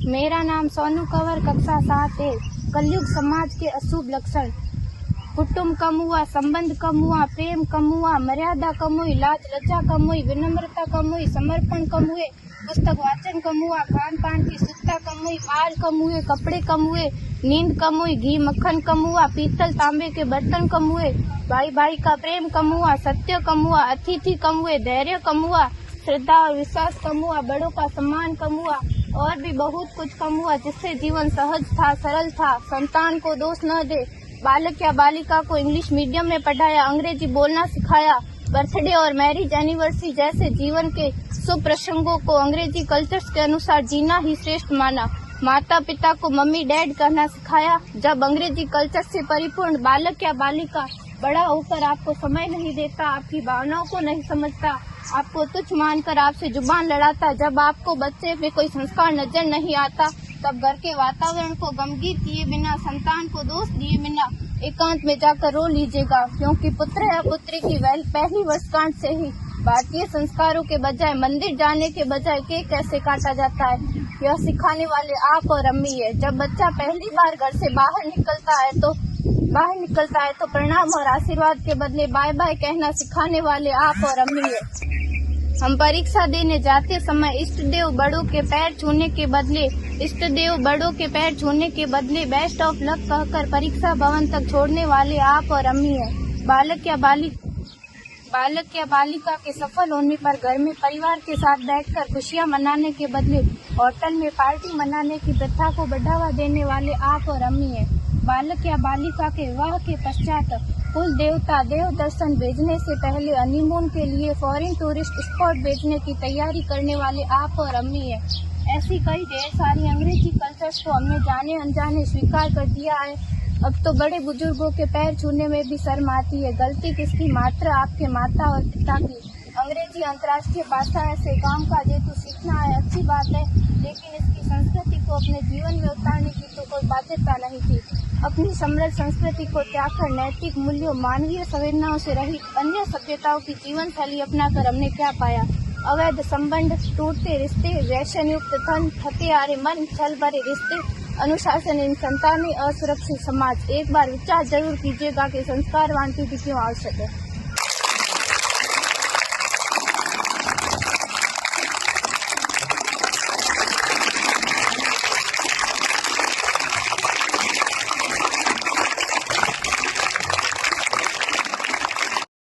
मेरा नाम सोनू कंवर, कक्षा 7 है। कलयुग समाज के अशुभ लक्षण। कुटुंब कम हुआ, संबंध कम हुआ, प्रेम कम हुआ, मर्यादा कम हुई, लाज लज्जा कम हुई, विनम्रता कम हुई, समर्पण कम हुए, पुस्तक वाचन कम हुआ, खान पान की शुद्धता कम हुई, बाल कम हुए, कपड़े कम हुए, नींद कम हुई, घी मक्खन कम हुआ, पीतल तांबे के बर्तन कम हुए, भाई भाई का प्रेम कम हुआ, सत्य कम हुआ, अतिथि कम हुए, धैर्य कम हुआ, श्रद्धा और विश्वास कम हुआ, बड़ों का सम्मान कम हुआ और भी बहुत कुछ कम हुआ जिससे जीवन सहज था, सरल था। संतान को दोष न दे। बालक या बालिका को इंग्लिश मीडियम में पढ़ाया, अंग्रेजी बोलना सिखाया। बर्थडे और मैरिज एनिवर्सरी जैसे जीवन के शुभ प्रसंगों को अंग्रेजी कल्चर्स के अनुसार जीना ही श्रेष्ठ माना। माता पिता को मम्मी डैड कहना सिखाया। जब अंग्रेजी कल्चर से परिपूर्ण बालक या बालिका बड़ा होकर आपको समय नहीं देता, आपकी भावनाओं को नहीं समझता, आपको तुच्छ मानकर आपसे जुबान लड़ाता, जब आपको बच्चे में कोई संस्कार नजर नहीं आता, तब घर के वातावरण को गमगीन किए बिना, संतान को दोष दिए बिना एकांत में जाकर रो लीजिएगा, क्योंकि पुत्र या पुत्री की पहली वर्षगांठ से ही भारतीय संस्कारों के बजाय, मंदिर जाने के बजाय केक कैसे काटा जाता है, यह सिखाने वाले आप और अम्मी है। जब बच्चा पहली बार घर से बाहर निकलता है तो प्रणाम और आशीर्वाद के बदले बाय बाय कहना सिखाने वाले आप और अम्मी है। हम परीक्षा देने जाते समय इष्ट देव बड़ों के पैर छूने के बदले बेस्ट ऑफ लक कहकर परीक्षा भवन तक छोड़ने वाले आप और अम्मी है। बालक या बालिका के सफल होने पर घर में परिवार के साथ बैठकर खुशियां मनाने के बदले होटल में पार्टी मनाने की प्रथा को बढ़ावा देने वाले आप और अम्मी है। बालक या बालिका के विवाह के पश्चात कुल देवता देव दर्शन भेजने से पहले हनीमून के लिए फॉरेन टूरिस्ट स्पॉट भेजने की तैयारी करने वाले आप और अम्मी है। ऐसी कई ढेर सारी अंग्रेजी कल्चर्स को हमने जाने अनजाने स्वीकार कर दिया है। अब तो बड़े बुजुर्गों के पैर छूने में भी शर्म आती है। गलती किसकी? मात्र आपके माता और पिता की। अंग्रेजी अंतर्राष्ट्रीय भाषा है से काम का जेतु सीखना है, अच्छी बात है, लेकिन इसकी संस्कृति को अपने जीवन में उतारने की तो कोई बाध्यता नहीं थी। अपनी समृद्ध संस्कृति को त्यागकर नैतिक मूल्यों, मानवीय संवेदनाओं से रहित अन्य सभ्यताओं की जीवन शैली अपनाकर हमने क्या पाया? अवैध संबंध, टूटते रिश्ते, व्यसन युक्त धन, हत्यारे मन, छल भरे रिश्ते, अनुशासनहीन संतानें, असुरक्षित समाज। एक बार विचार जरूर कीजिएगा कि संस्कारवान पीढ़ी क्यों आवश्यक है।